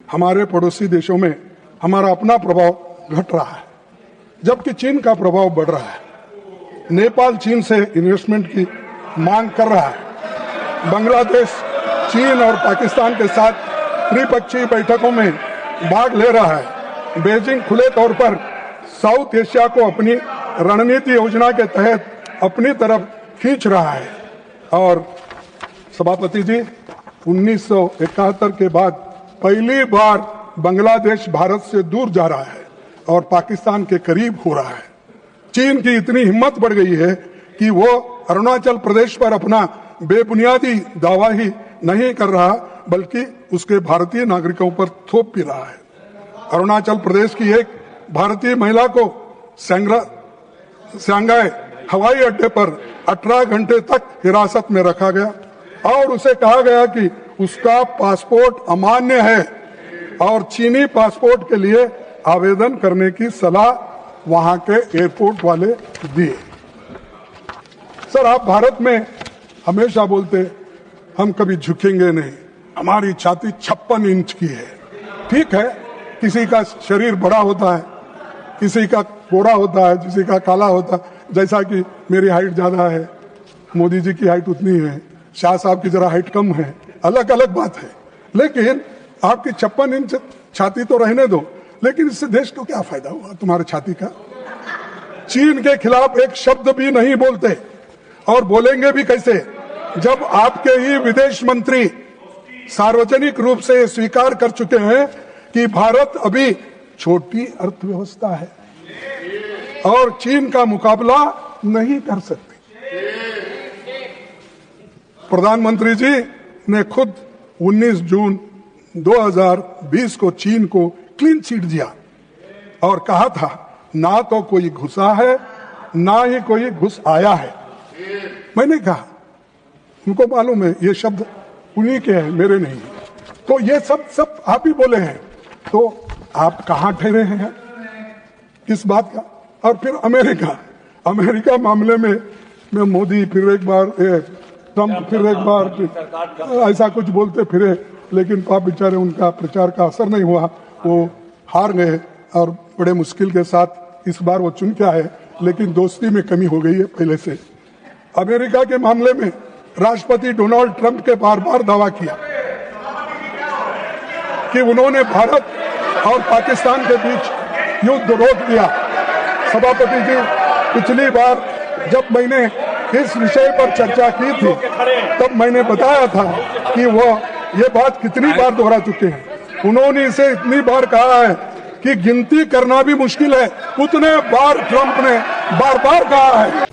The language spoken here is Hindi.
हमारे पड़ोसी देशों में हमारा अपना प्रभाव घट रहा है, जबकि चीन का प्रभाव बढ़ रहा है। नेपाल चीन से इन्वेस्टमेंट की मांग कर रहा है। बांग्लादेश चीन और पाकिस्तान के साथ त्रिपक्षीय बैठकों में भाग ले रहा है। बीजिंग खुले तौर पर साउथ एशिया को अपनी रणनीति योजना के तहत अपनी तरफ खींच रहा है। और सभापति जी, 1971 के बाद पहली बार बांग्लादेश भारत से दूर जा रहा है और पाकिस्तान के करीब हो रहा है। चीन की इतनी हिम्मत बढ़ गई है कि वो अरुणाचल प्रदेश पर अपना बेबुनियादी दावा ही नहीं कर रहा, बल्कि उसके भारतीय नागरिकों पर थोप भी रहा है। अरुणाचल प्रदेश की एक भारतीय महिला को सांघाई हवाई अड्डे पर 18 घंटे तक हिरासत में रखा गया और उसे कहा गया कि उसका पासपोर्ट अमान्य है और चीनी पासपोर्ट के लिए आवेदन करने की सलाह वहां के एयरपोर्ट वाले दिए। सर, आप भारत में हमेशा बोलते हम कभी झुकेंगे नहीं, हमारी छाती 56 इंच की है। ठीक है, किसी का शरीर बड़ा होता है, किसी का गोरा होता है, किसी का काला होता है। जैसा कि मेरी हाइट ज्यादा है, मोदी जी की हाइट उतनी है, शाह साहब की जरा हाइट कम है, अलग अलग बात है। लेकिन आपकी 56 इंच छाती तो रहने दो, लेकिन इससे देश को क्या फायदा हुआ तुम्हारे छाती का? चीन के खिलाफ एक शब्द भी नहीं बोलते और बोलेंगे भी कैसे, जब आपके ही विदेश मंत्री सार्वजनिक रूप से स्वीकार कर चुके हैं कि भारत अभी छोटी अर्थव्यवस्था है और चीन का मुकाबला नहीं कर सकती। प्रधानमंत्री जी ने खुद 19 जून 2020 को चीन को क्लीन चिट दिया और कहा था ना तो कोई घुसा है ना ही कोई घुस आया है। मैंने कहा उनको मालूम है ये शब्द उन्हीं के हैं, मेरे नहीं। तो ये सब आप ही बोले हैं, तो आप कहां ठहरे हैं किस बात का? और फिर अमेरिका मामले में मोदी फिर एक बार, ट्रंप फिर एक बार, ऐसा कुछ बोलते फिरे, लेकिन पाप बेचारे उनका प्रचार का असर नहीं हुआ, वो हार गए और बड़े मुश्किल के साथ इस बार वो चुन के आए। लेकिन दोस्ती में कमी हो गई है पहले से। अमेरिका के मामले में राष्ट्रपति डोनाल्ड ट्रंप के बार बार दावा किया कि उन्होंने भारत और पाकिस्तान के बीच युद्ध रोक दिया। सभापति जी, पिछली बार जब मैंने इस विषय पर चर्चा की थी तब मैंने बताया था कि वो ये बात कितनी बार दोहरा चुके हैं। उन्होंने इसे इतनी बार कहा है कि गिनती करना भी मुश्किल है, उतने बार ट्रंप ने बार बार कहा है।